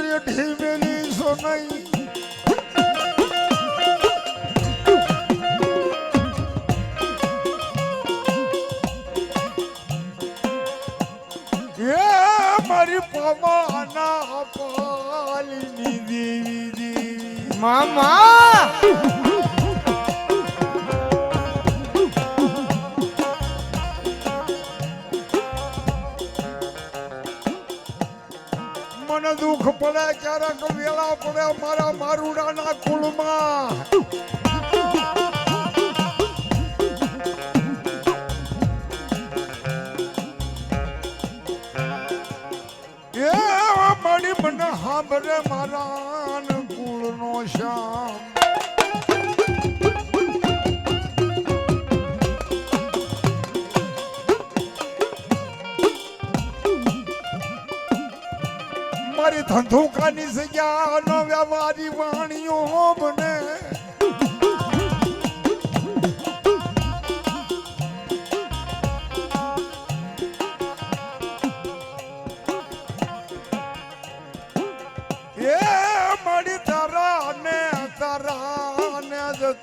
રે ઢીમેલી સોનાઈ મારી પમાના પાલીની દેવી દેવી મામા મને દુઃખ પડે ક્યારેક વેળા પડે મારા મારુડાના કુળમાં મારી મને સાંભળે મારા કુળનો શ્યામ મારી ધંધુકાની જગ્યા નો વ્યવહારી વાણીઓ બને મારી તારા ને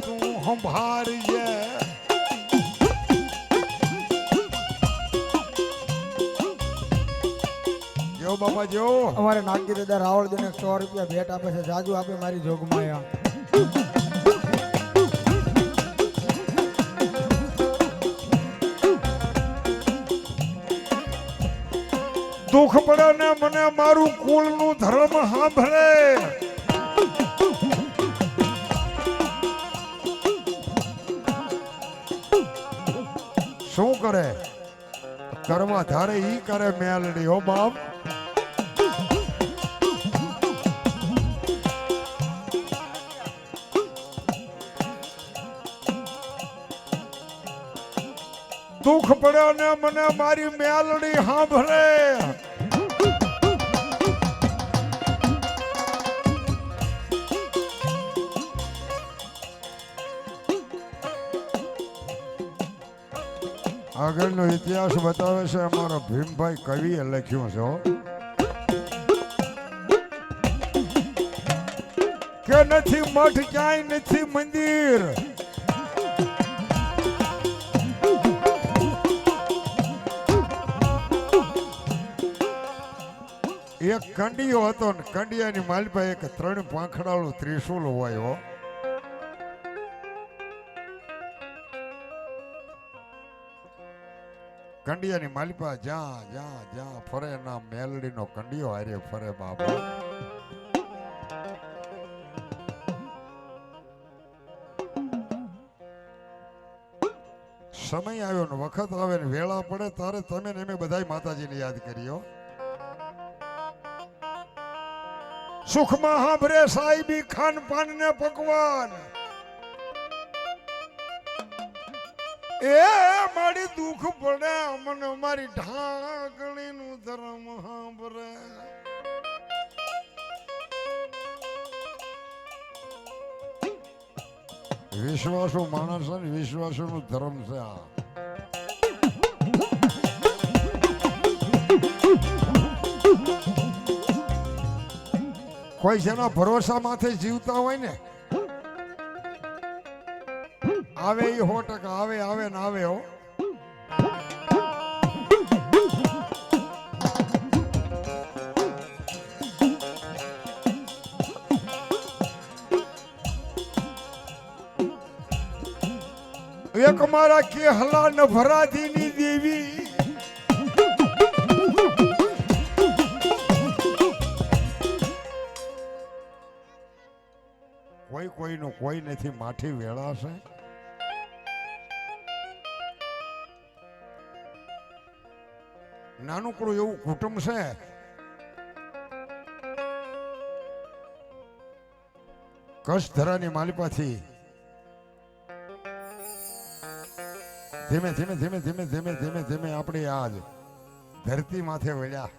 તું સંભાળજે જો બાબા જો અમારે નાગી દાદા રાવળ દેને 100 રૂપિયા ભેટ આપે છે જાજુ આપે મારી જોગમાયા દુઃખ પડે ને મને મારું કુળ નું ધર્મ સાંભળે શું કરે કરવા ધારે ઈ કરે મેલડી હો બાપ દુઃખ પડે ને મને મારી મેલડી સાંભળે આગળનો ઇતિહાસ બતાવે છે અમારો ભીમભાઈ કવિએ લખ્યું છે કે નથી મઠ ક્યાંય નથી મંદિર એક કંડિયો હતો ને કંડિયાની માલપા એક 3 પાંખડાળું ત્રિશુલ હોય હો કંડિયાની માલિપા જ્યાં જ્યાં જ્યાં ફરે ના મેલડીનો કંડિયો હારે ફરે બાબા સમય આવ્યો ને વખત આવે ને વેળા પડે તારે તમે ને એમે બધાય માતાજીને યાદ કરીઓ સુખમાં હાંભરે સાહેબી ખાન પાન ને પકવાન એ મારી દુઃખ પડે મને મારી ઢાકણી નું ધર્મ સાંભળે વિશ્વાસુ માણસ ને વિશ્વાસુ નું ધર્મ છે આ કોઈ જેના ભરોસા માથે જીવતા હોય ને આવે એ 100% આવે આવે ને આવે હો એક મારા કેહલા ન ભરાધીની દેવી કોઈ કોઈનું કોઈ નથી માઠી વેળાશે નાનકડું એવું કુટુંબ છે કચ્છધરાની માલિપાથી ધીમે ધીમે ધીમે ધીમે ધીમે ધીમે ધીમે આપણે આજ ધરતી માથે વળ્યા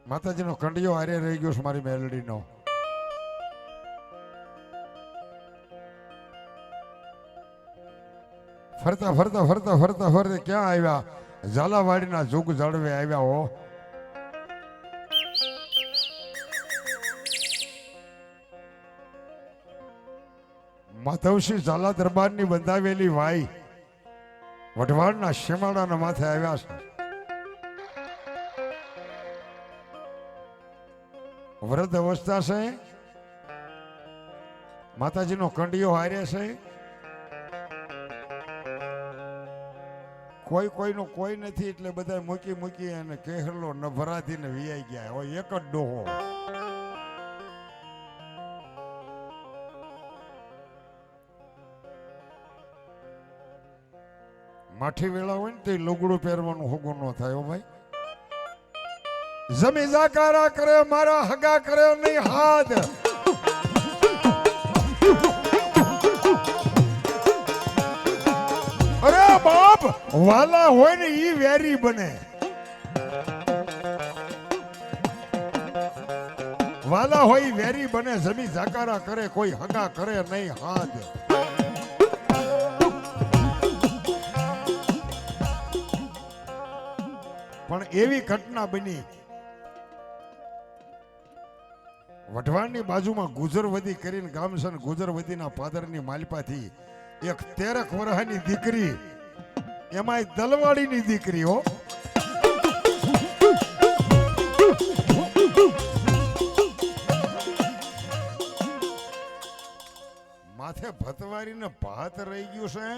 માતાજીનો કંડિયો હારે રહી ગયો છે મારી મેલડીનો ફરતા ફરતા ફરતા ફરતા ફરતા ક્યાં આવ્યા? ઝાલાવાડીના જુગ જળવે આવ્યા હો. માધવસિંહ ઝાલા દરબારની બંધાવેલી વાઈ વઢવાણના શેમાડાના માથે આવ્યા છે. વૃદ્ધ અવસ્થા છે, માતાજીનો કંડિયો હારે છે, કોઈ કોઈનું કોઈ નથી એટલે બધા મૂકી મૂકી અને કેહરલો નભરાધીને વિયાઈ ગયા હોય. એક જ ડોહો. માઠી વેળા હોય ને તે લુગડું પહેરવાનું હોગું ન થાય. હો ભાઈ, જમી જાકારા કરે મારા હગા કરે નહીં હાથ. અરે બાપ, વાલા હોય ને ઈ વેરી બને. વાલા હોય ઈ વેરી બને. જમી જાકારા કરે કોઈ હગા કરે નહીં હાથ. પણ એવી ઘટના બની, વઢવાણની બાજુમાં ગુજરવદી કરીને ગામ છે. ગુજરવદીના પાદરની માલપાથી એક 13 વર્ષની દીકરી, એમાંય દલવાડીની દીકરી હો. માથે ભતવારીને ભાત રહી ગયું છે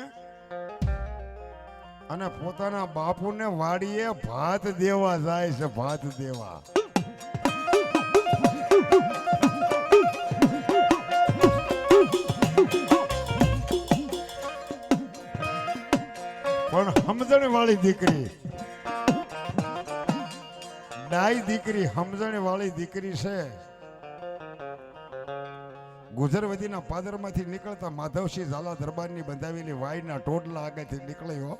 અને પોતાના બાપુને વાડીએ ભાત દેવા જાય છે. ભાત દેવા પણ સમજણ વાળી દીકરી, ડાઈ દીકરી, સમજણ વાળી દીકરી છે. ગુજરવદીના પાદરમાંથી નીકળતા માધવસિંહ ઝાલા દરબારની બંધાવેલી વાઈના ટોડલા આગળથી નીકળ્યો.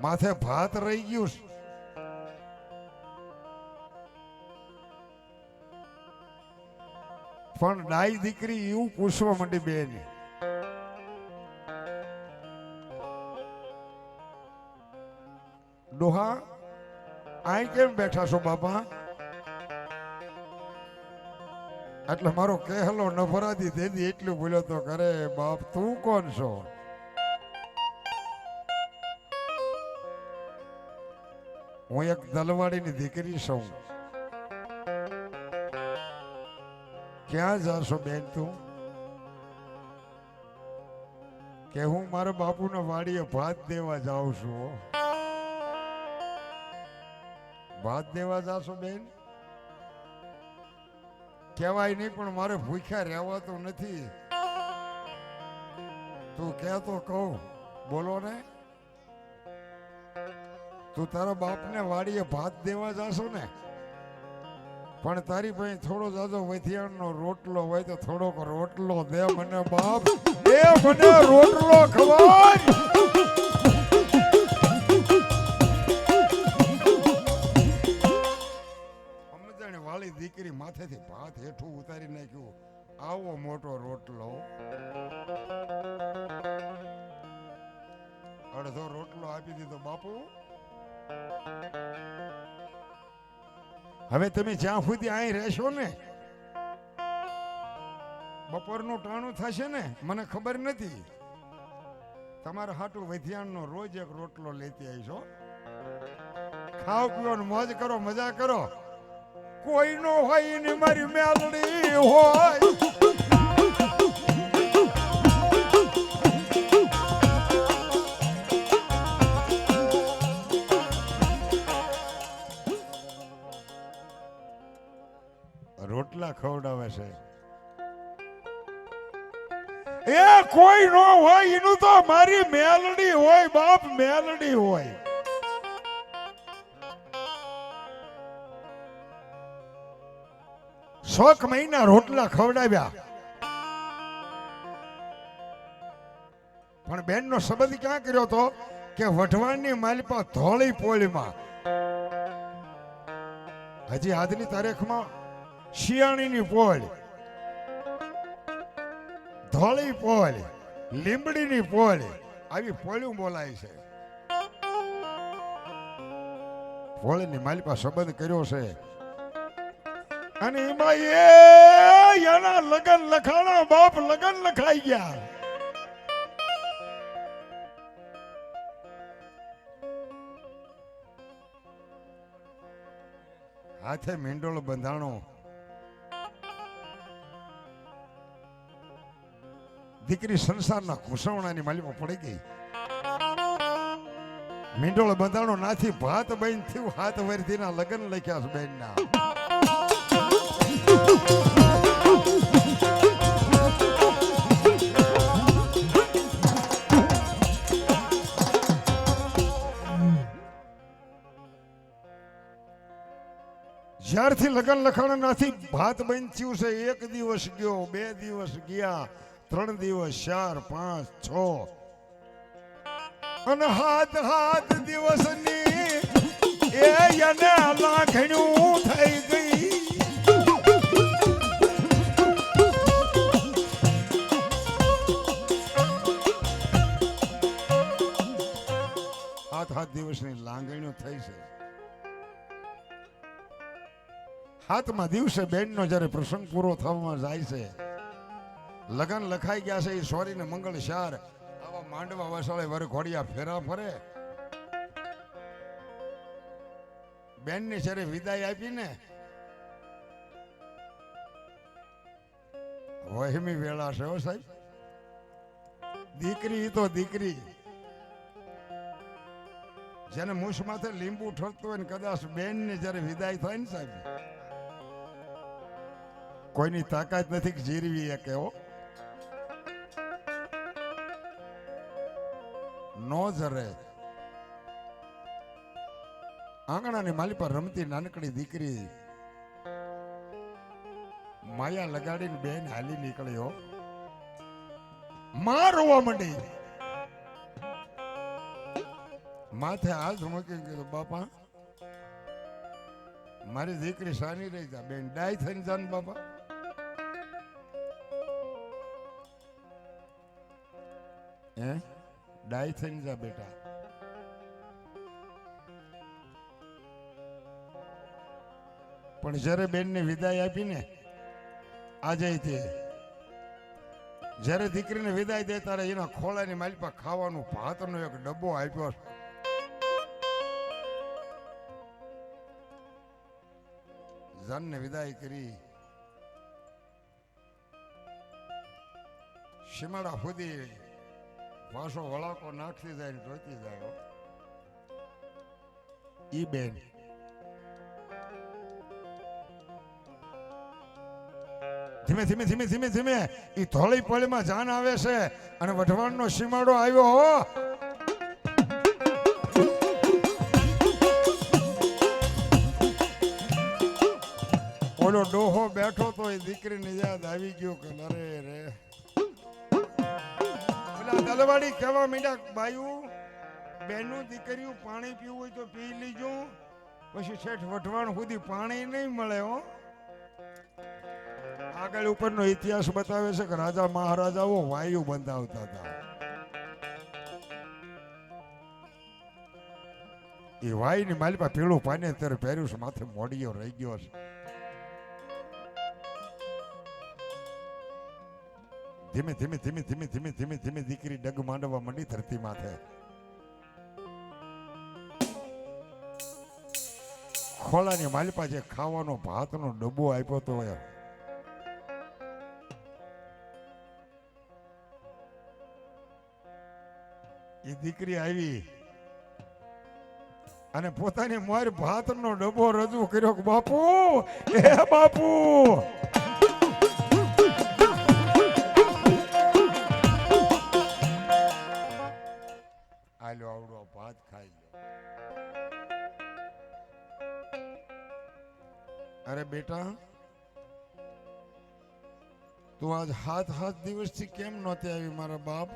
માથે ભાત રહી ગયું. પણ ડાઈ દીકરી એવું પૂછવા માંડી બેન, ડોહા આય કેમ બેઠા છો બાપા? એટલે મારો કહેલો નફરાદી દેદી એટલું બોલ્યો તો કરે, બાપ તું કોણ છો? હું એક દલવાડીની દીકરી છું. ક્યાં જાશો બેન તું? કે હું મારા બાપુના વાડીએ ભાત દેવા જાઉં છું. ભાત દેવા જાશો બેન? કહેવાય નહીં પણ મારે ભૂખ્યા રહેવાતું નથી. તું કે તો કહું, બોલો ને. તું તારા બાપને વાડીએ ભાત દેવા જાશો ને, પણ તારી પાસે થોડો જાજો વથિયાણનો રોટલો હોય તો થોડોક રોટલો દે મને બાપ. દે મને રોટલો ખવાય. સમજણ વાળી દીકરી માથેથી ભાત હેઠું ઉતારી નાખ્યું. આવો મોટો રોટલો, અડધો રોટલો આપી દીધો. બાપુ હવે તમે જ્યાં સુધી અહીં રહેશો ને, બપોરનું ટાણું થશે ને, મને ખબર નથી. તમારા હાટું વધિયાણનો રોજ એક રોટલો લેતી આવીશો. ખાઓ પીઓ ને મોજ કરો, મજા કરો. કોઈ નો હોય ને મારી મેલડી હોય. રોટલા ખવડાવે છે. એ કોઈ નો હોય એનું તો મારી મેલડી હોય બાપ, મેલડી હોય. શોખ મહિના રોટલા ખવડાવ્યા, પણ બેન નો સંબંધ ક્યાં કર્યો તો કે વઢવાણની માલિપા ધોળી પોળીમાં. હજી આજની તારીખમાં શિયાળીની પોળ ધોળી પોલ, લીંબડીની પોલ, આવી પોળ્યું બોલાય છે. પોળની માલિપા સંબંધ કર્યો છે અને એમાં એના લગન લખાણા, બાપ લગન લખાઈ ગયા. હાથે મીંડોળ બંધાણો, દીકરી સંસારના ઘૂસવણાની માલિપા પડી ગઈ. મીંડોળ બંધાણો નાથી ભાત બહેન થયું, હાથ વરધીના લગન લખ્યા છે બેનના. જ્યારથી લગન લખાણ નાથી ભાત બહેન થયું છે, 1 દિવસ ગયો, 2 દિવસ ગયા, 3 દિવસ, 4, 5, 6 અને 7 દિવસની એને લાખણ્યું થઈ ગઈ. 7 દિવસની લાંગણીઓ થઈ છે. 7મા દિવસે બેનનો જ્યારે પ્રસંગ પૂરો થવામાં જાય છે, લગન લખાઈ ગયા છે, એ સોરીને મંગળ શાર આવા માંડવા વસાળે વર ઘોડિયા ફેરા ફરે. બેનને જ્યારે વિદાય આપીને વહેમી વેળા છે હો સાહેબ. દીકરી તો દીકરી જેને મૂછ માથે લીંબુ ઠરતું હોય ને કદાચ બેનને જ્યારે વિદાય થાય ને સાહેબ, કોઈની તાકાત નથી કે જીરવી શકે હો. નો જરે. આંગણાની માલી પર રમતી નાનકડી દીકરી માયા લગાડીને બેન હાલી નીકળ્યો. માં રોવા માંડી. માથે હાથ મૂકી કીધું, બાપા મારી દીકરી સાની રહી જા, બેન ડાય થઈને જાન બાપા. ડાય થઈને જા બેટા. પણ જ્યારે બેનને વિદાય આપીને આજે તે જ્યારે દીકરીને વિદાય દે ત્યારે એના ખોળાની માલિપા ખાવાનું ભાતનો એક ડબ્બો આપ્યો. જાનને વિદાય કરી શિમાડા સુધી પાછો વળાકો નાખતી જાય ને જોતી જાય. ઈ બેન ધીમે ધીમે ધીમે ધીમે ધીમે ઈ ધોળી પળીમાં જાન આવે છે અને વઢવાણનો સીમાડો આવ્યો હો. ઓલો ડોહો બેઠો તો એ દીકરીની યાદ આવી ગયો કે અરે રે. પેલા દલવાડી કહેવા માંડ્યા, બાયું બેનું દીકરીઓ પાણી પીવું હોય તો પી લીજો, પછી શેઠ વઢવાણ સુધી પાણી નહીં મળે હો. આગળ ઉપરનો ઇતિહાસ બતાવે છે કે રાજા મહારાજાઓ વાયુ બંધાવતા હતા. એ વાયુની માલિપા પીળું પાને ત્યારે પહેર્યું છે, માથે મોડિયો રહી ગયો છે. ધીમે ધીમે ધીમે ધીમે ધીમે ધીમે ધીમે દીકરી ડગ માંડવા માંડી ધરતી માથે. ખોળાની માલિપા જે ખાવાનો ભાતનો ડબ્બો આપ્યો તો એ દીકરી આવી અને પોતાની મોર ભાતનો ડબ્બો રજૂ કર્યો કે બાપુ, એ બાપુ આલો આવડો ભાત ખાઈ લો. અરે બેટા, તું આજ 7 દિવસથી કેમ નહોતી આવી મારા બાપ?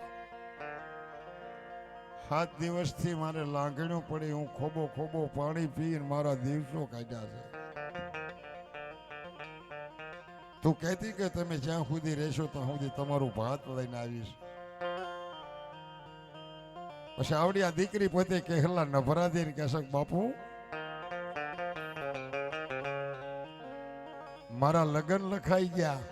7 દિવસથી મારે લાગણીઓ પડી, હું ખોબો ખોબો પાણી પીને મારા દિવસો કાઢ્યા છે. તું કહેતી કે તમે જ્યાં સુધી રહેશો ત્યાં સુધી તમારું ભાત લઈને આવીશ. પછી આવડી આ દીકરી પોતે કહેલા નભરા દઈને કહેશે બાપુ મારા લગ્ન લખાઈ ગયા,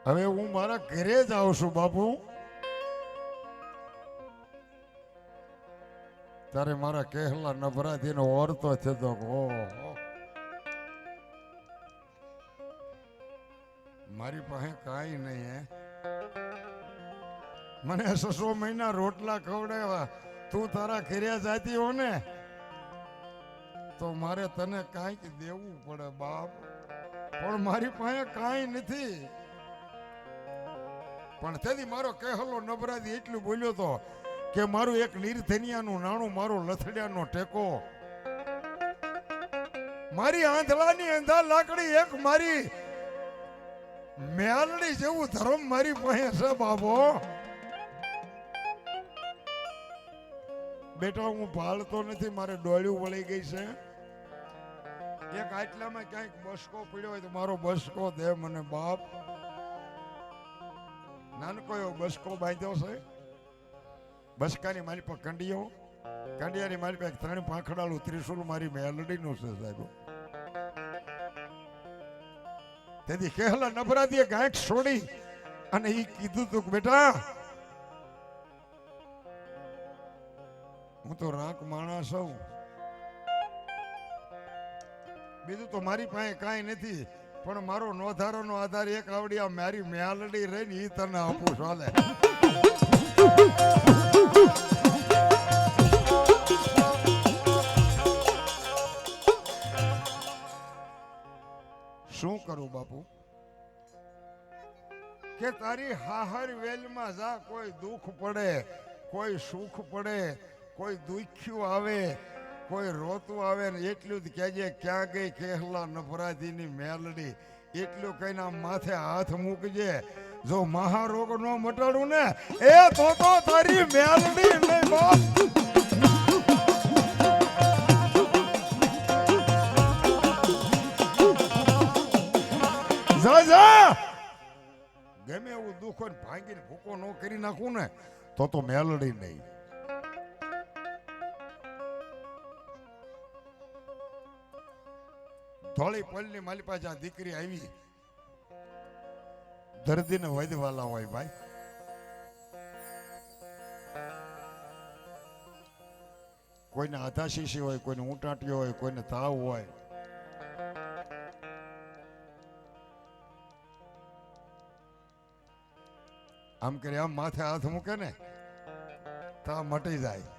હવે હું મારા ઘરે જ આવું છું બાપુ. ત્યારે મારા કહેલા નભરાથી નો ઓરતો થતો ઓહો મારી પાસે કાંઈ નહીં હે, મને 6 મહિના રોટલા ખવડાવ્યા, તું તારા ઘરે જાતી હો ને તો મારે તને કાંઈક દેવું પડે બાપ, પણ મારી પાસે કાંઈ નથી. પણ તેથી મારો કહેલો નબરાદી એટલું બોલ્યો તો કે મારું એક નિર્ધનિયાનું નાણું, મારો લથડિયાનો ટેકો, મારી આંધળાની અંધા લાકડી, એક મારી મેલડી જેવું ધર્મ મારી પાસે છે બાબો. બેટા હું ભાળતો નથી, મારે ડોળ્યું વળી ગઈ છે. એક આટલામાં ક્યાંક બસકો પડ્યો હોય તો મારો બસકો દે મને બાપ. નાનકો એવો બસકો બાંધ્યો છે, બસકાની મારી પર કંડિયો, કંડિયાની મારી પાસે 3 પાંખડાળું ત્રિશુલ મારી મેલડીનું છે સાહેબ. તેથી કહેલા નભરાદીએ ગાંઠ છોડી અને એ કીધું તું બેટા હું તો રાંક માણસ છું, બીજું તો મારી પાસે કાંઈ નથી, પણ મારો નોધારાનો આધાર એક આવડી આ મારી મેલડી રહીને એ તને આપું છું. હાલે શું કરું બાપુ કે તારી હાહર વેલમાં જા, કોઈ દુઃખ પડે, કોઈ સુખ પડે, કોઈ દુખ્યું આવે, કોઈ રોતું આવે ને એટલું જ કહેજે ક્યાં ગઈ કહેલા નભરાધીની મેલડી, એટલું કહીને આમ માથે હાથ મૂકજે. જો મહારોગ ન મટાડું ને એ તો તારી મેલડી નહીં બાપ. જા જા, ગમે એવું દુઃખ હોય ભાંગીને ભૂકો ન કરી નાખું ને તો મેલડી નહીં. ધોળી પલની મારી પાસે આ દીકરી આવી, દર્દીને વૈદવાલા હોય ભાઈ, કોઈને આધાશીશી હોય, કોઈને ઊંટાટીઓ હોય, કોઈને તાવ હોય. આમ કરી આમ માથે હાથ મૂકે ને તા મટી જાય.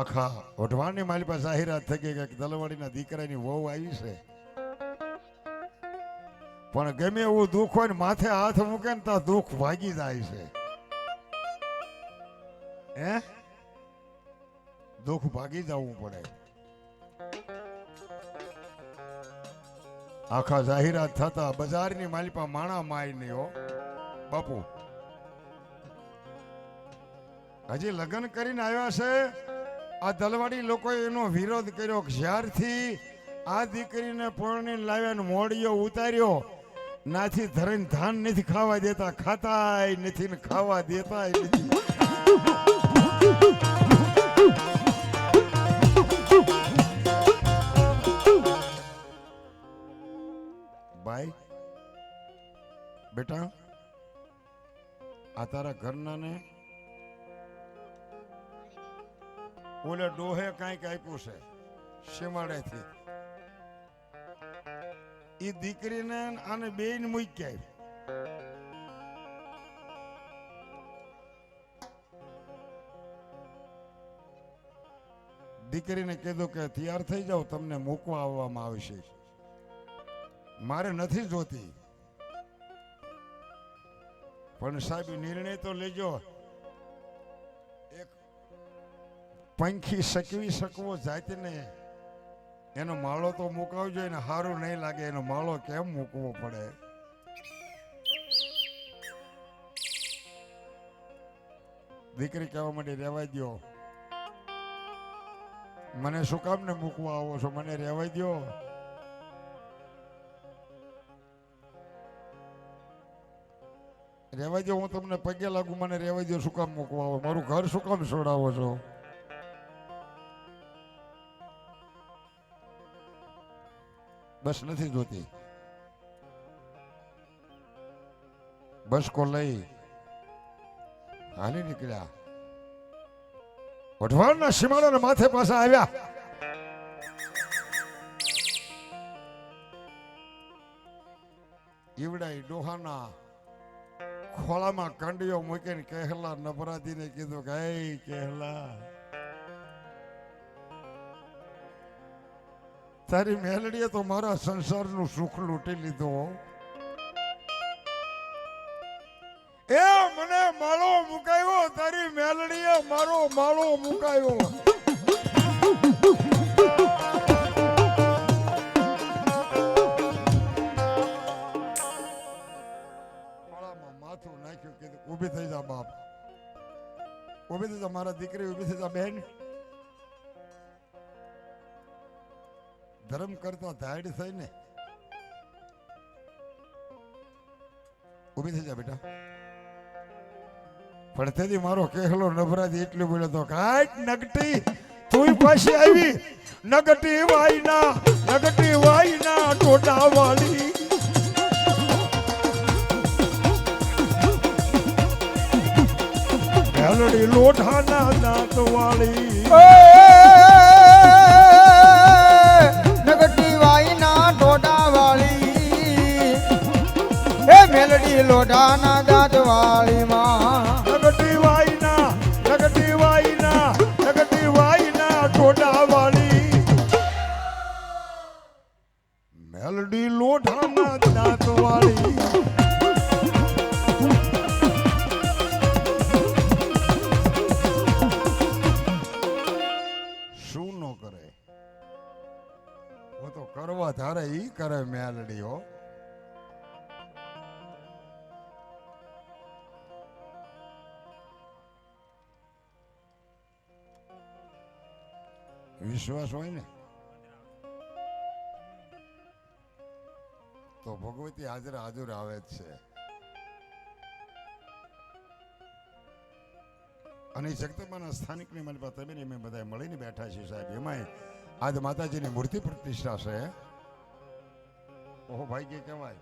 આખા વઢવાણની મારી પાસે જાહેરાત થઈ ગઈ કે દલવાડીના દીકરાની વહુ આવી છે, પણ ગમે એવું દુઃખ હોય ને માથે હાથ મૂકે ને તા દુઃખ ભાગી જાય છે. હે દુઃખ ભાગી જવું પડે. આખા જાહેરાત થતા બજારની માલિપા માણા માય નહીં હો બાપુ. હજી લગ્ન કરીને આવ્યા છે, આ દલવાડી લોકોએ એનો વિરોધ કર્યો. જ્યારથી આ દીકરીને પરણીને લાવ્યા મોડિયો ઉતાર્યો, નાથી ધરીને ધાન નથી ખાવા દેતા, ખાતાય નથી ને ખાવા દેતાય નથી. ભાઈ બેટા આ તારા ઘરના ને ઓલે ડોહે કાંઈક આપ્યું છે શેમાડેથી, ઈ દીકરીને આને બેન મૂક્યા. દીકરીને કીધું કે તૈયાર થઈ જાઓ, તમને મૂકવા આવવામાં આવશે, મારે નથી જોતી. પણ સાહેબ નિર્ણય તો લેજો, એક પંખી સકવી શકવો જાતને એનો માળો તો મુકાવજો, એને સારું નહીં લાગે, એનો માળો કેમ મૂકવો પડે. દીકરી કહેવા માટે રહેવા દો, મને શું કામ ને મૂકવા આવો છો? મને રહેવાય દ્યો. રહેવાય દ્યો, હું તમને પગે લાગુ. મને રહેવાય દ્યો. શું કામ મૂકવા આવો? મારું ઘર શું કામ છોડાવો છો? બસ નથી જોતી. બસ કો લઈ હાલી નીકળ્યા. વઢવાણના સીમાડાના માથે પાછા આવ્યા. ઈવડાઈ ડોહાના ખોળામાં કંડીઓ મૂકીને કહેલા નભરાતીને કીધું કે એ કહેલા, તારી મેલડીએ તો મારા સંસારનું સુખ લૂંટી લીધું. એ મને માળો મુકાયો, તારી મેલડીએ મારો માળો મુકાયો. માળામાં માથું નાખ્યું, કીધું ઊભી થઈ જા બાપ, ઊભી થઈ જા મારા દીકરી, ઊભી થઈ જા બેન. ધર્મ કરતા ધાડ થઈ ને, ઊભી થઈ જા બેટા. પણ તેથી મારો કહેલો નભરાતી એટલું બોલ્યો તો કાટ નગટી તું પાછી આવી. નગટી વાઈના ટોટા વાળી. મેલડી લોઢાના દાંત વાળી. નગટી વાઈના ટોટા વાળી. એ મેલડી લોઢાના દાંત વાળી માં. નગટી વાઈના ટોટા વાળી. મેલડી લોઢાના દાંત વાળી. શું નો કરે? હું તો કરવા ધારે ઈ કરે મેલડી હો. વિશ્વાસ હોય ને તો ભગવતી હાજર આવે જ છે. અને જગદંબાના સ્થાનિકની મારી પાસે તમે અમે બધા મળીને બેઠા છીએ સાહેબ. એમાંય આજ માતાજીની મૂર્તિ પ્રતિષ્ઠા છે. ઓહો ભાગ્ય કહેવાય.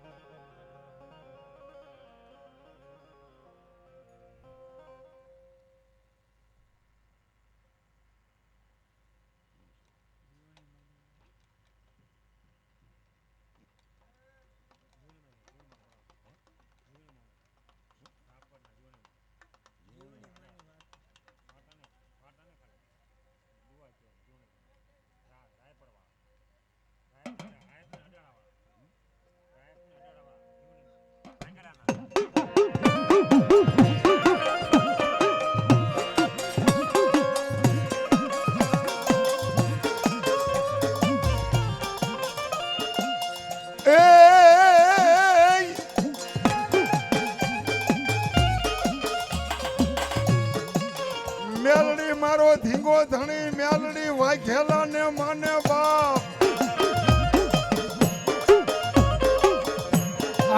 મેલડી મારો ધીંગો ધણી, મેલડી વાઘેલા ને માને બાપ.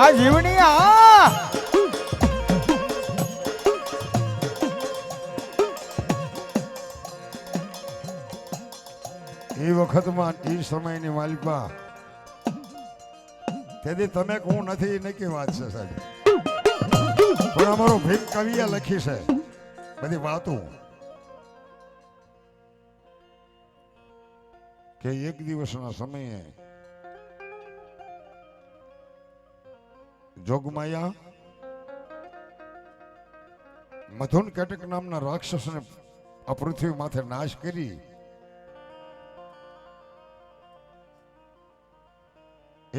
આ જીવની આ એ વખતમાં એ સમયની માલિકા તેથી તમે હું નથી એ નક્કી વાત છે સાહેબ. પણ અમારો ભીમ કવિએ લખી છે બધી વાતો કે એક દિવસના સમયે જોગમાયા મધુન કેટક નામના રાક્ષસને આ પૃથ્વી માથે નાશ કરી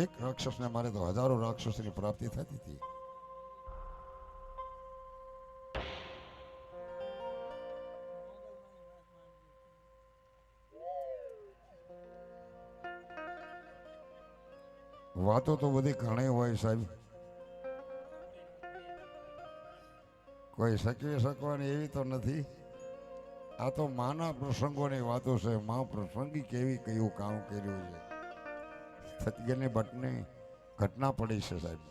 એક રાક્ષસને મારે તો હજારો રાક્ષસની પ્રાપ્તિ થતી હતી. વાતો તો બધી ઘણી હોય સાહેબ, કોઈ શકવી શકવાની એવી તો નથી. આ તો માના પ્રસંગોની વાતો છે. માં પ્રસંગી કેવી કયું કામ કર્યું છે. સત્યની ભટ્ટની ઘટના પડી છે સાહેબ.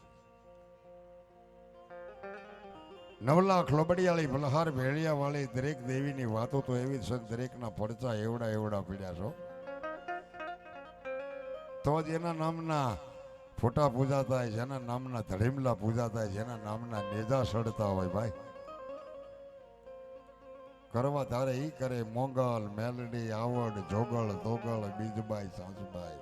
9 લાખ લોબડિયાળી ભલહાર ભેળિયા વાળી દરેક દેવીની વાતો તો એવી છે. દરેકના પડચા એવડા એવડા પીડ્યા છો. તો જ એના નામના ફોટા પૂજા થાય, જેના નામના ધડીમલા પૂજા થાય, જેના નામના નેજા સડતા હોય ભાઈ. કરવા તારે ઈ કરે મોંગલ મેલડી આવડ જોગળ તોગળ બીજબાઈ સાસુબાઈ.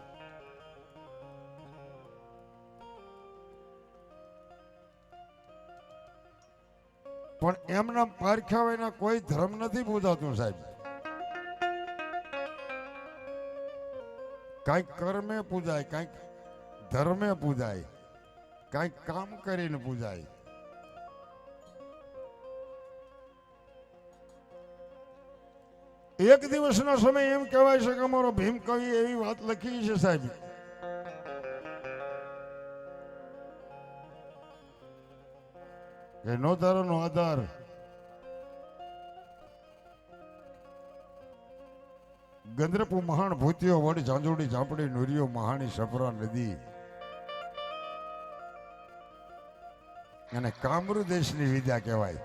પણ એમના પારખ્યા વિના કોઈ ધર્મ નથી પૂજાતું સાહેબ. કાંઈક કર્મે પૂજાય, કાંઈક ધર્મે પૂજાય, કાંઈક કામ કરીને પૂજાય. એક દિવસના સમય એમ કહેવાય છે કે અમારો ભીમ કવિ એવી વાત લખી છે સાહેબ કે નો તારો નો આધાર ગંદ્રપુ મહાણ ભૂતિયો વડ ઝાંઝુડી ઝાંપડી નુરિયો મહાણી સપરા નદી અને કામરૂ દેશની વિદ્યા કહેવાય.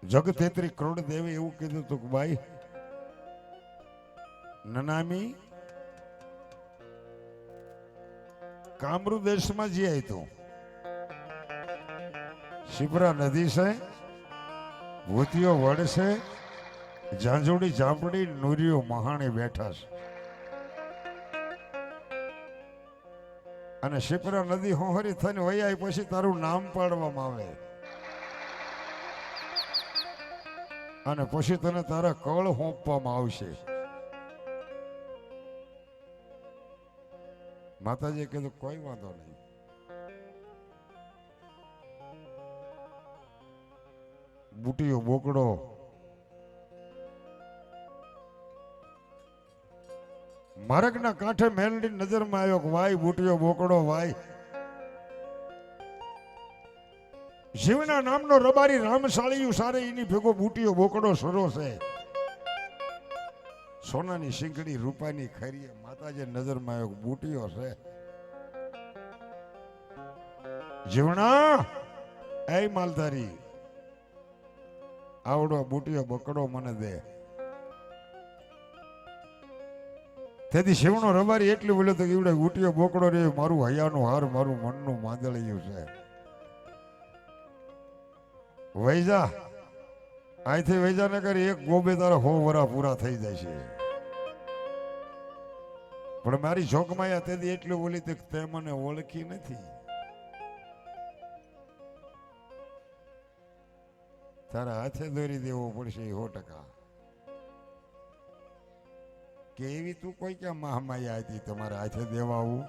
જગ 33 કરોડ દેવે એવું કીધું હતું કે ભાઈ નનામી કામરૂ દેશમાં જે હતું શિપ્રા નદી છે, ભૂતિયો વડ છે, ઝાંઝુડી ઝાંપડી નુરિયો મહાણે બેઠા છે. અને શિપ્રા નદી હોહરી થઈને વૈયા પછી તારું નામ પાડવામાં આવે અને પછી તને તારા કળ હોંપવામાં આવશે. માતાજીએ કીધું કોઈ વાંધો નહીં. બુટીયો બોકડો માર્ગના કાંઠે મેલડી નજરમાં આવ્યો કે વાય બુટીયો બોકડો વાય. શિવના નામનો રબારી રામશાળિયું સારે એની ભેગો બુટીયો બોકડો સરો છે. સોનાની શીંગડી રૂપાની ખરી માતાજી નજરમાં આવ્યો બુટીયો છે. જીવણા એ માલધારી આવડો બુટીયો બકડો મને દે. તેથી શિવનો રબારી એટલું બોલ્યો તો એવડે બુટીયો બોકડો રે મારું હૈયાનું હાર મારું મનનું માંદળિયું છે. વૈજા અહીંથી વૈજા ને કરી એક ગોબે તારા 100 વરા પૂરા થઈ જાય છે. પણ મારી જોગમાયા તેથી એટલું બોલી તે મને ઓળખી નથી. તારા હાથે દોરી દેવો પડશે 100%. કે એવી તું કોઈ ક્યાં મહામાયા હતી તમારા હાથે દેવા આવું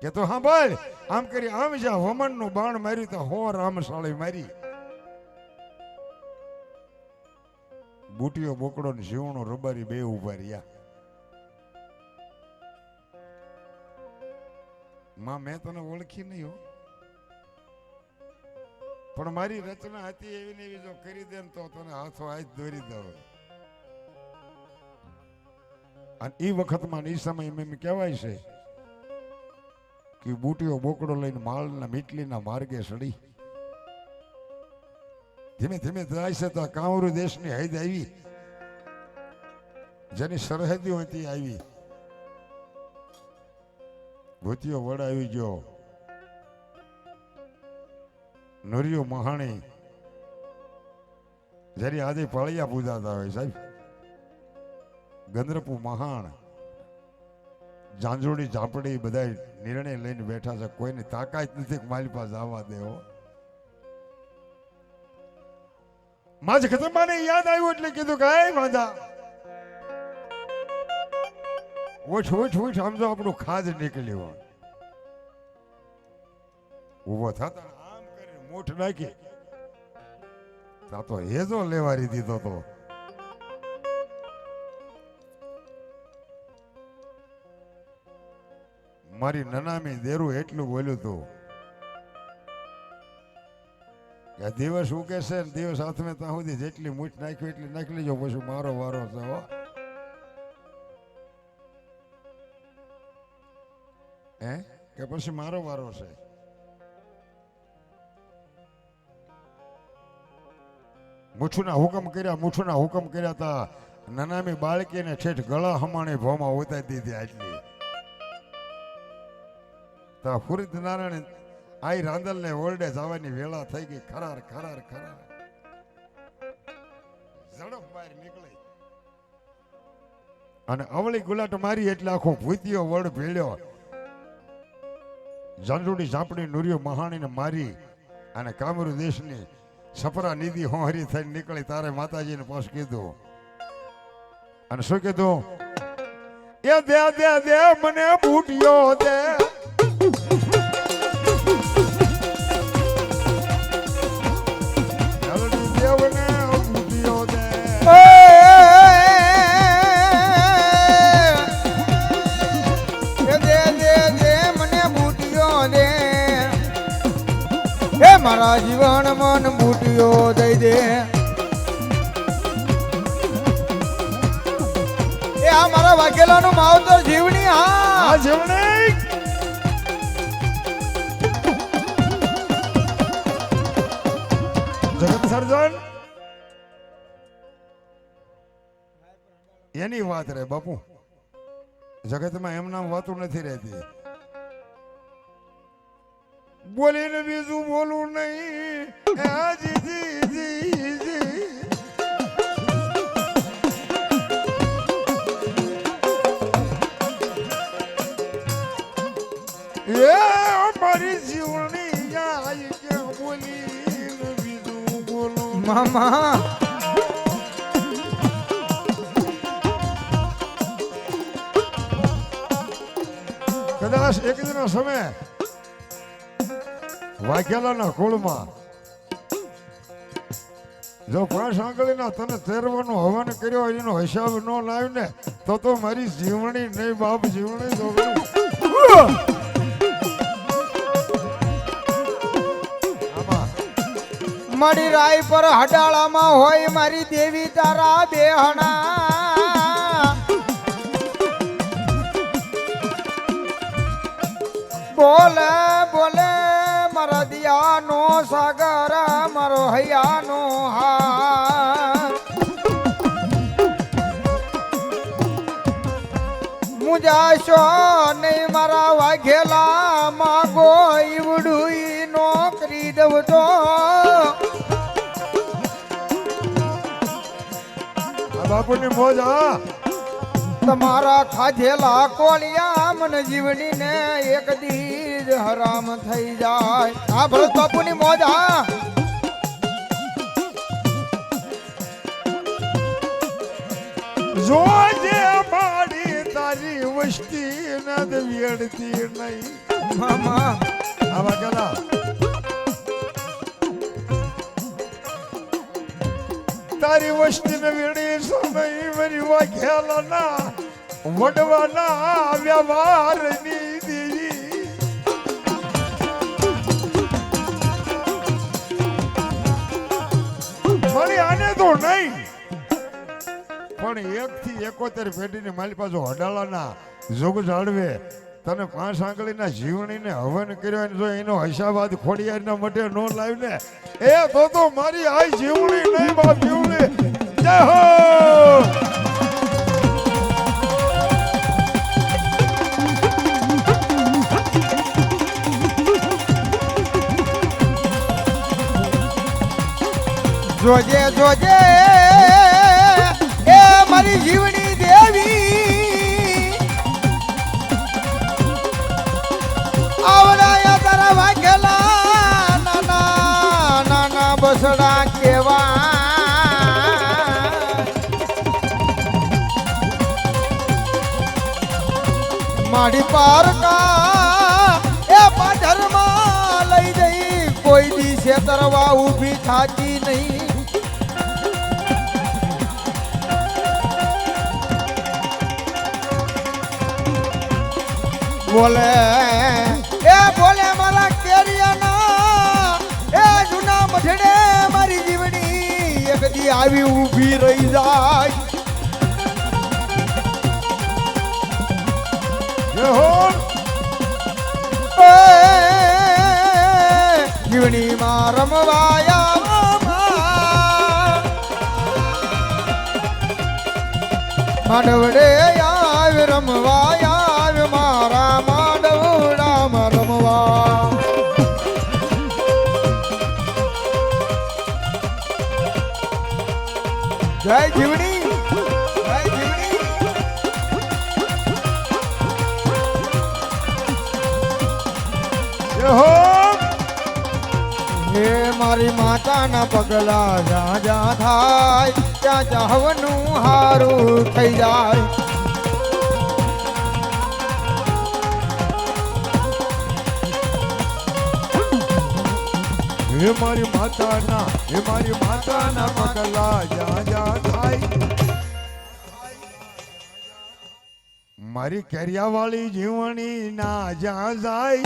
કે તો હા ભાઈ આમ કરી આમ જા વમન નું બાણ માર્યું તો 100 રામશાળી મારી. બુટીયો બોકડો ને શિવણો રબારી બે ઉભા રહ્યા. માં મેં તને ઓળખી નહીં હો, પણ મારી રચના હતી એવી ને એવી જો કરી દે તો તને હાથો હાથ દોરી દઉં. અને એ વખતમાં એ સમય એમ કહેવાય છે કે બુટીયો બોકડો લઈને માળના મીટલીના માર્ગે સડી ધીમે ધીમે જાય છે તો કામરૂ દેશની હદ આવી, જેની સરહદી હતી આવી. ભૂતિયો વડ આવી ગયો, નુરિયો મહાણી જરી આજે પાળિયા પૂજાતા હોય સાહેબ. ગંદ્રપુ મહાણ ઝાંઝુડી ઝાપડી બધા નિર્ણય લઈને બેઠા છે. કોઈની તાકાત નથી કે મારી પાસે આવવા દેવો. માજ ખતમાને યાદ આવ્યું એટલે કીધું કે એ માધા ઓછ ઓછ ઓછ સમજો આપણું ખાજ નીકળ્યું. ઉભો થતા આમ કરીને મોઠ નાખી તા તો હેજો લેવારી દીધો તો. મારી નનામી દેરું એટલું બોલ્યું તું કે દિવસ ઉગે છે ને દિવસ હાથમાં ત્યાં સુધી જેટલી મૂઠ નાખ્યું એટલી નાખી લેજો, પછી મારો વારો છે હો. હે કે પછી મારો વારો છે? મૂઠુના હુકમ કર્યા તા નાનામી બાળકીને ઠેઠ ગળા હમાણી ભોમાં ઉતારી દીધી આટલી. તો ફુરીદ નારાયણ આઈ રાંદલ ને ઓરડે જવાની વેળા થઈ ગઈ. ખરાર ઝડપ બહાર નીકળી અને અવળી ગુલાટ મારી એટલે આખો ભૂતિયો વડ ભેળ્યો. જાંજુડી ઝાપડી નુરિયો મહાણીને મારી અને કામરૂ દેશની સપરા નિધિ હોહરી થઈને નીકળી. તારે માતાજીને પાસ કીધું અને શું કીધું? એ દે દે દે મને બૂટિયો દે, દેવને બૂટિયો દે. દે દે દે મને બૂટિયો દે, હે મારા જીવન મન બૂટિયો દઈ દે. એ આ મારા વાઘેલાનું માવતર જીવણી. હા જીવણી જગત સર્જન એની વાત રે બાપુ. જગતમાં એમ નામ વાતું નથી રહેતી. બોલીને બીજું બોલું નહીં. એ મારી જીવણી આઈ કે બોલીને બીજું બોલું. મામા કદાચ એક દિનનો સમય વાઘેલાના કુળમાં જો 5 આંગળીના તને તેરવાનો હવન કર્યો એનો હિસાબ ન લાવ્યો ને તો મારી જીવણી નહીં બાપ, જીવણી તો મારી રાય પર હડાળામાં હોય મારી દેવી તારા બેહણા. બોલે બોલે મારા દિયાનો સાગર, મારો હૈયાનો હાર. મુજાશો નહીં મારા વાઘેલા માગો ઈવડું નોકરી દઉં તો. બાપુની મોજ. હા તમારા ખાધેલા કોળિયા મન જીવડી ને એક દીજ હરામ થઈ જાય. આ ભરત બાપુની મોજ. હા જોજે માડી તારી વસ્તી નદ વેડતી નહીં. મામા આવા કેલા તારી વસ્તી ને વેડી સમય મારી વાઘેલાના વડવાના વ્યવહારની દેવી. મારી આને તો નહીં પણ 1 થી 71 પેઢીની મારી પાછો હડાલાના જોગ જાળવે તને 5 આંગળીના જીવણીને હવન કર્યો જો એનો હિસાબાદ ખોડિયારના મટે નો લાવ્યો ને એ તો મારી આ જીવણી નહીં બાપ, જીવણી. જય હો. જોજે જોજે એ મારી જીવણી દેવી આવડાયા તારા વાઘેલા નાના નાના બસડા કેવા. માડી પારકા એ પાછળમાં લઈ જઈ કોઈ દિવસે તરવા ઊભી થાતી નહીં. બોલે એ બોલે મારા કેરિયાના એ જૂના મઠડે આવી ઊભી રહી જાય. જય હો જીવની માં રમવાયા માંડવડે આવ રમવાયા મારા માંડવડામાં રમવા. જય જીવની જય જીવની. જય હો હે મારી માતાના પગલા જ્યાં જ્યાં થાય ત્યાં ચાહવાનું હારું થઈ જાય. હે મારી માતાના પગલા જ્યાં જ્યાં થાય. મારી કેરિયાવાળી જીવણી ના જ્યાં જાય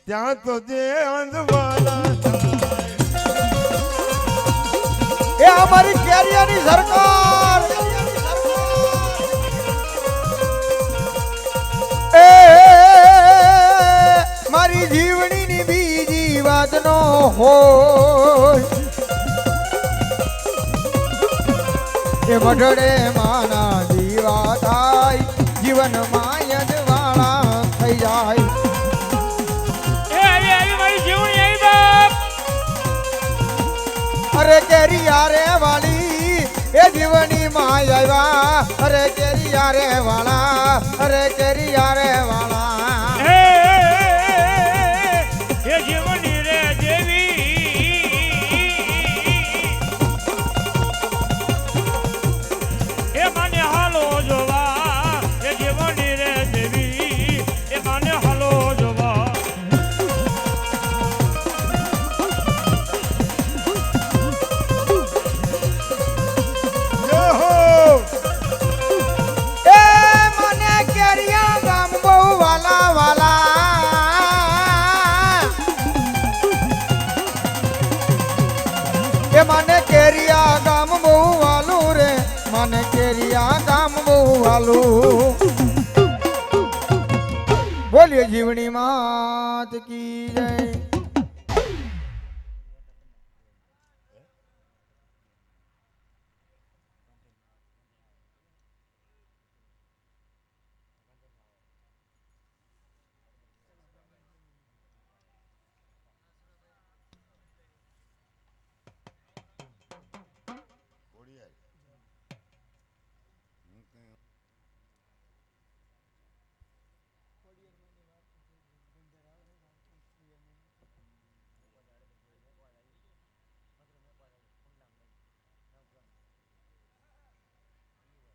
ત્યાં તો જે અંધવાલા એ અમારી કેરિયાની સરકાર એ મારી જીવણીની બીજી વાત નો હોય એ મઢડે માના દીવા થાય જીવન માય જ વાળા થઈ જાય. અરે કેરિયા રે વાળી એ જીવની માં આવ્યા. અરે કેરિયા રે વાળા અરે કેરિયા રે વાળા એ જીવની રે દેવી એ મને હાલો જોવા એ જીવની રે દેવી એ મને હાલો જોવા. જય હો એ મને કેરિયા ગામ બહુ વાલા વાલા એ મને કેરિયા ગામ બહુ વાલું રે મને કેરિયા ગામ બહુ વાલું. બોલીએ જીવણી માત કી જય.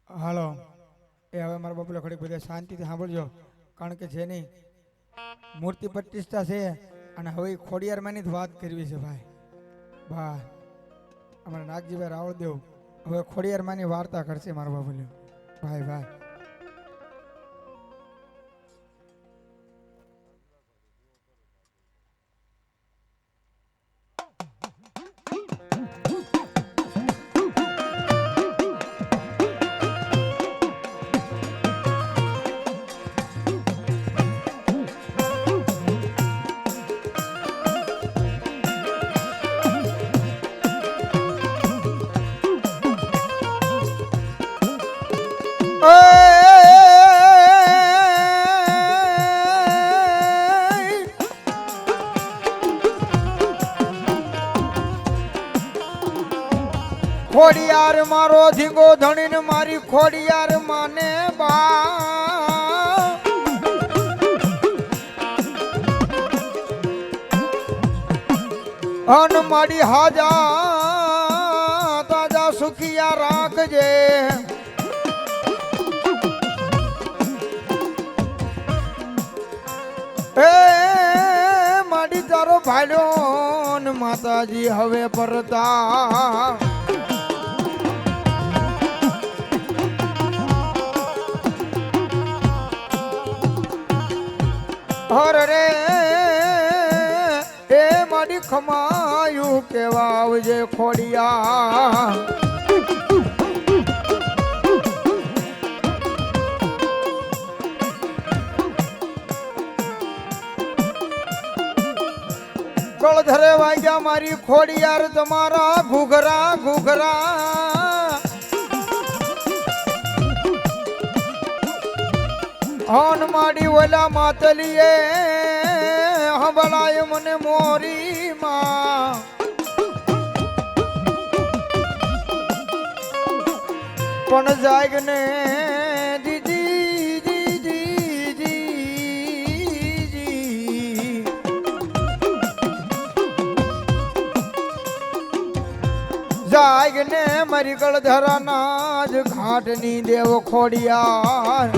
હાલો એ હવે મારા બાપુલા ઘડીક બધા શાંતિથી સાંભળજો કારણ કે જેની મૂર્તિ પ્રતિષ્ઠા છે અને હવે ખોડિયારમાંની જ વાત કરવી છે ભાઈ. ભાઈ અમારા નાગજીભાઈ રાવળદેવ હવે ખોડિયારમાંની વાર્તા કરશે મારા બાપુલ્યો. ભાઈ ભાઈ ખોડિયાર મારો ધીંગો ધણીને મારી ખોડિયાર માને બા અન મારી હાજા તાજા સુખિયા રાખજે. એ મારી તારો ભાડ્યો ને માતાજી હવે પરતા હર રે એ મારી ખમાયું કેવા આવજે ખોડિયા. ગળધરે વાગ્યા મારી ખોડિયાર તમારા ઘૂઘરા ઘૂઘરા હોન માડી ઓલા માતલીએ હંભળાય મને મોરી માં પણ જાગને દીદી દીદી દીદી જાગને મારી ગળધરાના જ ઘાટની દેવ ખોડિયાર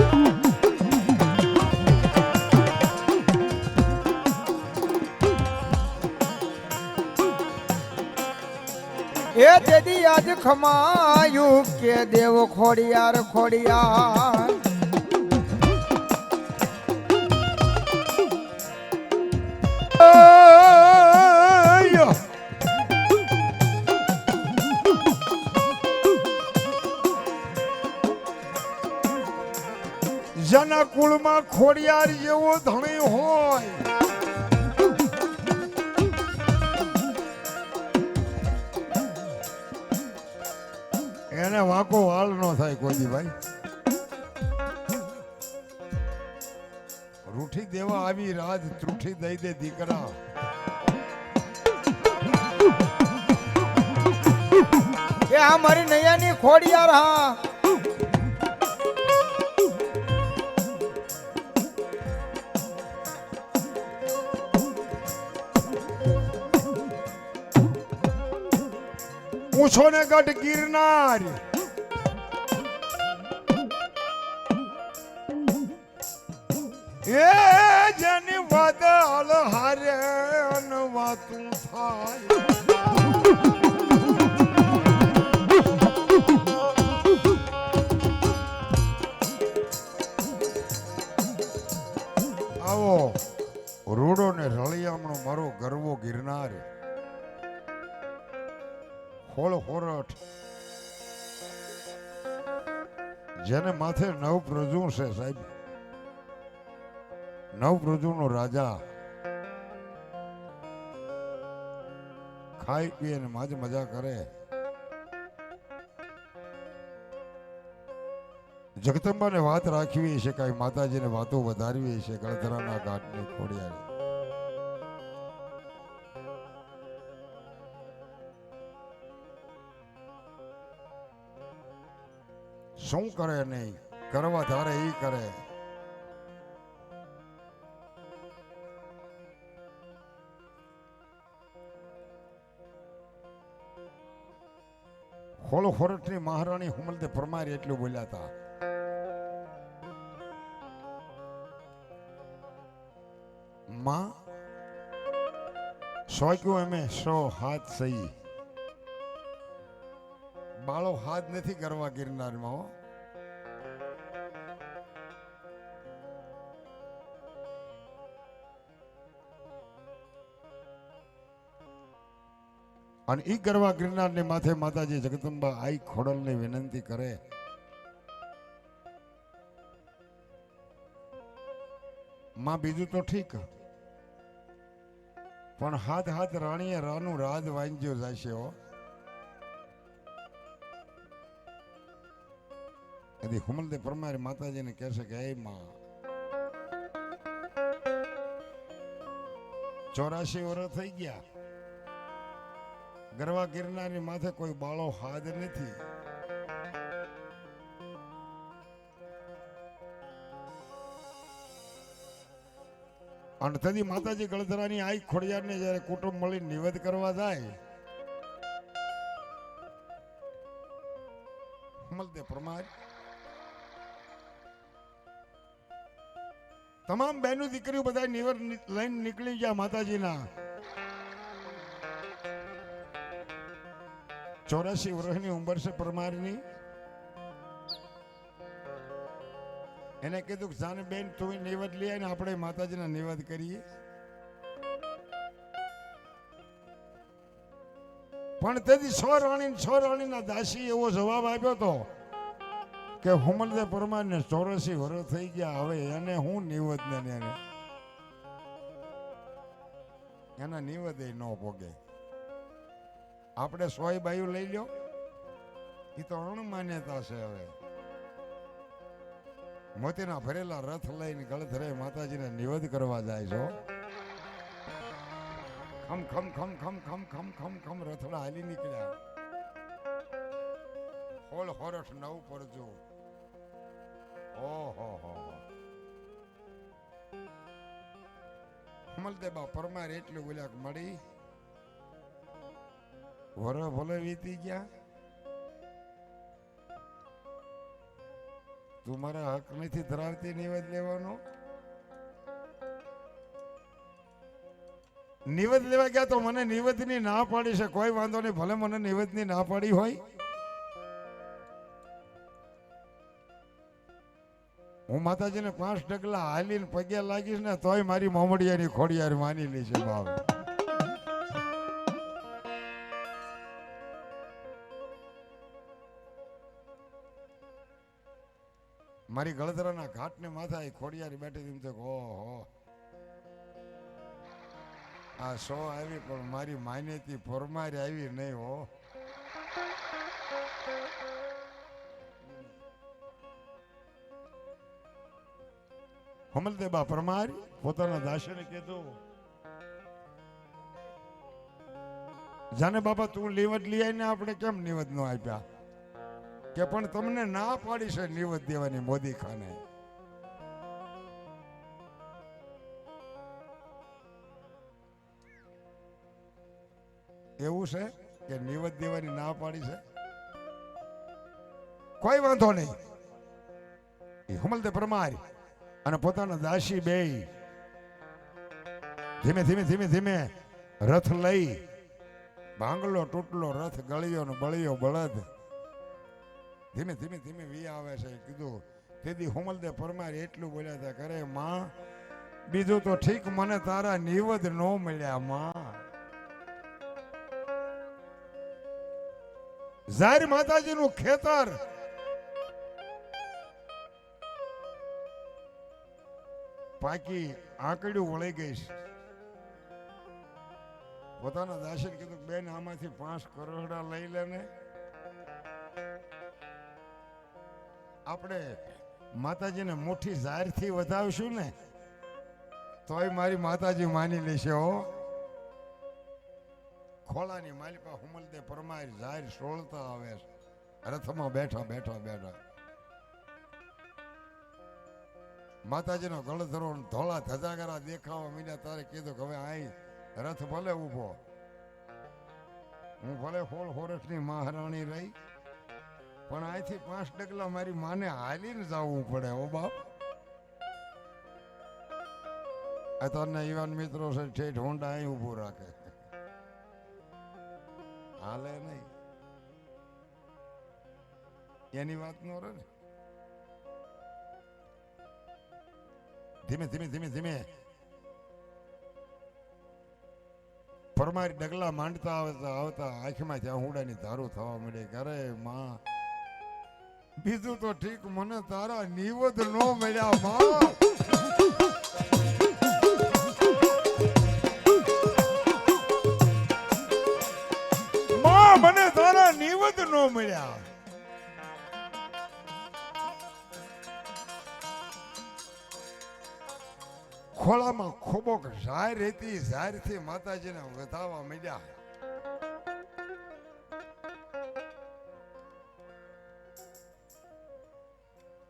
એ તેથી આજ ખમાયું કે દેવ ખોડિયાર ખોડિયાર અય્યો! જેના કુળમાં ખોડિયાર જેવો ધણી હોય એને વાંકો વાળ નો થાય કોઈ ભાઈ. રૂઠી દેવા આવી રાજ ત્રુઠી દઈ દે દીકરા. એ આ મારી નૈયાની ખોડિયાર હા પૂછો ને ગઢ ગિરનાર એ જેની વાદળ હારે અને વાતું થાય આવો રૂડો ને રળિયામણો મારો ગરવો ગિરનાર હોળ હોરઠ જેને માથે નવ પ્રજુ છે સાહેબ, નવ પ્રજુ નો રાજા ખાઈ પી અને માજ મજા કરે. જગદંબાને વાત રાખવી છે કઈ માતાજીને વાતો વધારવી છે ગળધરાના ઘાટની ખોડિયાર. શું કરે નહીં કરવા ધારે ઈ કરે. હોળ હોરઠની મહારાણી હુમલતે પરમાર એટલું બોલ્યા હતા. માં સોક્યું એમે 100 હાથ સહી બાળો હાથ નથી કરવા ગિરનારમાં હો. અને ઈ કરવા ગિરનારને માથે માતાજી જગદંબા આઈ ખોડલને વિનંતી કરે. માં બીજું તો ઠીક પણ હાથ હાથ રાણીએ રાનું રાજ વાંજ્યો જશે હો. કદી હુમલદે પરમારે માતાજીને કહેશે કે એ માં 84 વર્ષ થઈ ગયા ગરવા ગિરનારની માથે કોઈ બાળો હાથ નથી. અને તદી માતાજી ગળધરાની આઈ ખોડિયારને જ્યારે કુટુંબ મળી નિવેદ કરવા જાય હુમલદે પરમાર તમામ બહેનો દીકરીઓ બધા નિવેદ લઈને નીકળી ગયા માતાજીના. 84 વર્ષની ઉંમર છે પરમારની. એને કીધું કે જાને બેન તું નિવેદ લઈ આવીને આપણે માતાજીના નિવેદ કરીએ. પણ તેથી છ રાણીના દાસી એવો જવાબ આપ્યો તો કે હુમલદે પરમારને 84 વર્ષ થઈ ગયા, હવે એને હું નિવેદન ને એના નિવેદે ન પોગે. આપણે 100 બાયું લઈ લ્યો, એ તો અણમાન્યતા છે. હવે મોતીના ભરેલા રથ લઈને ગળધરે માતાજીને નિવેદ કરવા જાય છો. ખમ ખમ ખમ ખમ ખમ ખમ ખમ ખમ રથડા હાલી નીકળ્યા. હોળ હોરઠ નવ પરજો. ઓહો હો હુમલદેબા પરમાર એટલું બોલ્યા કે મળી વર ભલે વીતી ગયા, તું મારા હક નથી ધરાવતી નિવેદ લેવાનો. નિવેદ લેવા ગયા તો મને નિવેદની ના પાડી છે, કોઈ વાંધો નહીં, ભલે મને નિવેદની ના પાડી હોય. હું માતાજીને 5 ડગલા હાલીને પગે લાગીશ ને તોય મારી મોમડિયાની ખોડિયાર માની લી છે બાપ. મારી ગળદરાના ઘાટને માથા એ ખોડિયારી બેઠી તેમ તો ઓહો આ 100 આવી પણ મારી માન્યતી પરમારી આવી નહીં હો. હુમલદેબા પરમાર પોતાના દાસીને કીધું, જાને બાબા તું નિવેદ લઈ આવીને આપણે કેમ નિવેદ નો આપ્યા? કે પણ તમને ના પાડી છે નિવેદ દેવાની મોદી ખાને. એવું છે કે નિવેદ દેવાની ના પાડી છે? કોઈ વાંધો નહીં. હુમલદે પરમાર અને પોતાના દાસી બે ધીમે ધીમે ધીમે ધીમે રથ લઈ ભાંગલો તૂટલો રથ ગળ્યો ને બળ્યો બળદ ધીમે ધીમે ધીમે વી આવે છે. કીધું તેથી હુમલદે પરમાર એટલું બોલ્યા હતા, કરે માં બીજું તો ઠીક, મને તારા નિવેદ નો મળ્યા માં. ઝાર માતાજીનું ખેતર પાકી આંકડ્યું વળી ગઈ છે. પોતાના દાસીને કીધું, બેન આમાંથી 5 કરોડા લઈ લે ને આપણે માતાજીને મુઠ્ઠી ઝારથી વધાવશું ને તોય મારી માતાજી માની લેશે હો. ખોળાની માલિકા હુમલદે પરમાર ઝાર સોળતા આવે છે રથમાં બેઠા બેઠા બેઠા. માતાજીનો ગળધરો ધોળા ધજાગરા દેખાવા મીડ્યા. તારે કીધું કે હવે અહીં રથ ભલે ઊભો, હું ભલે 16 વર્ષની મહારાણી રહી પણ અહીંથી 5 ડગલા મારી માને હાલીને જવું પડે ઓ બાપ. અત્યારના યુવાન મિત્રો છે ઠેઠ હોન્ડા અહીં ઊભું રાખે, હાલે નહીં. એની વાત નો રહે ને. ધીમે ધીમે ધીમે ધીમે પરમારી ડગલા માંડતા આવતા આવતા આંખમાં ત્યાં હુડાની ધારું થવા મળે. કરે માં બીજું તો ઠીક, મને તારા નિવેદ નો મળ્યા માં. માં મને તારા નિવેદ નો મળ્યા. ખોળામાં ખોબોક ઝાર હતી, ઝારથી માતાજીને વધાવા માંડ્યા.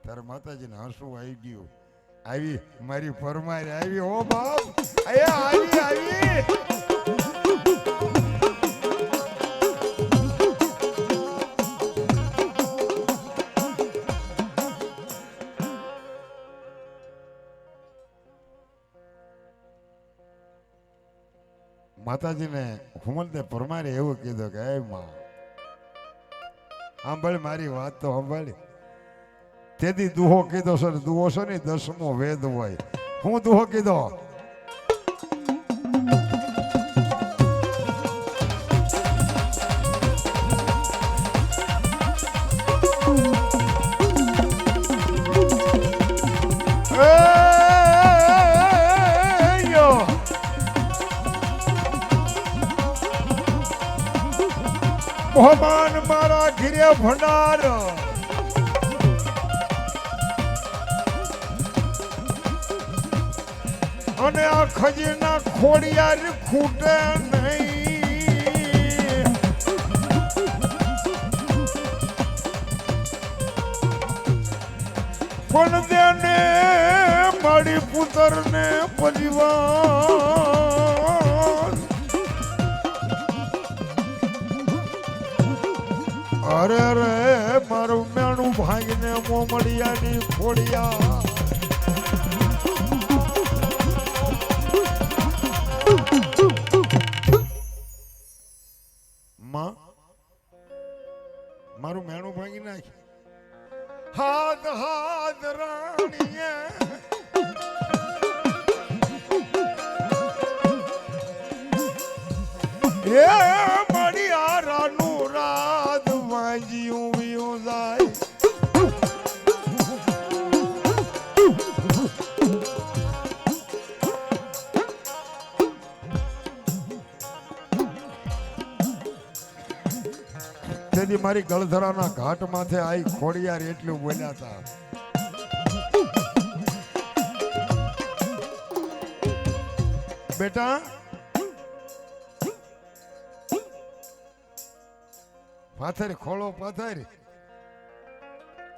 ત્યારે માતાજીને હસવું આવી ગયું. આવી મારી પરમારી આવી ઓ બાપ, આવી આવી. માતાજીને હુમલદે પરમારે એવું કીધું કે એ માં સાંભળ મારી વાત તો સાંભળ. તેથી દુહો કીધો છે, દુહો છે ને 10મો વેદ હોય. હું દુહો કીધો, ભગવાન મારા ઘીરે ભંડાર અને આ ખજીના ખોડિયાર ખૂટે નહીં. પણ તેને મારી પુત્રને પરિવાર અરે રે મારું મેણું ભાંગીને મોમડિયાની ખોડિયા માં મારું મેણું ભાંગી નાખ. હાથ હાથ રાણીએ એ મારી આરાનું રાત વાંજ્યું વિયું જાય. તેથી મારી ગળધરાના ઘાટ માથે આઈ ખોડિયાર એટલું બોલ્યા હતા. બેટા પાથર ખોળો પાથર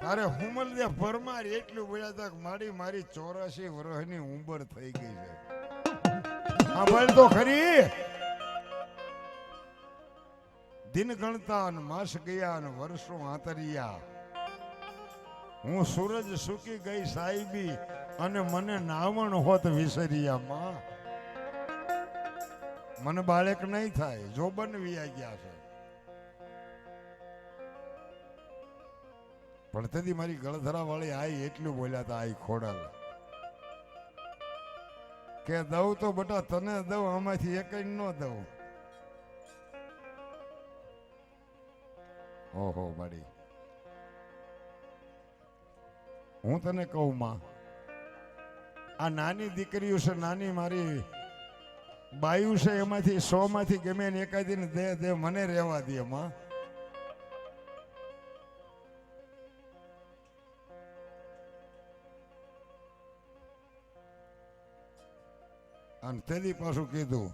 તારે હુમલ દે પરમાર એટલું બોલ્યા હતા કે મારી 84 વર્ષની ઉંમર થઈ ગઈ છે. હા ભાઈ તો ખરી. દિન ગણતા અને માસ ગયા અને વર્ષો આતરિયા. હું સૂરજ સૂકી ગઈ સાહેબી અને મને નાવણ હોત વિસરિયા. માં મને બાળક નહીં થાય જોબન વિયા ગયા છે. પણ તેથી મારી ગળધરા વાળી આઈ એટલું બોલ્યા હતા આઈ ખોડાલ કે દઉં તો બટા તને દઉં આમાંથી એક ન દઉં. ઓહો મારી હું તને કહું માં આ નાની દીકરીઓ છે નાની મારી બાયુ છે એમાંથી 100 માંથી ગમે ને એકાદીને દે મને રહેવા દે માં. અને તેની પાછું કીધું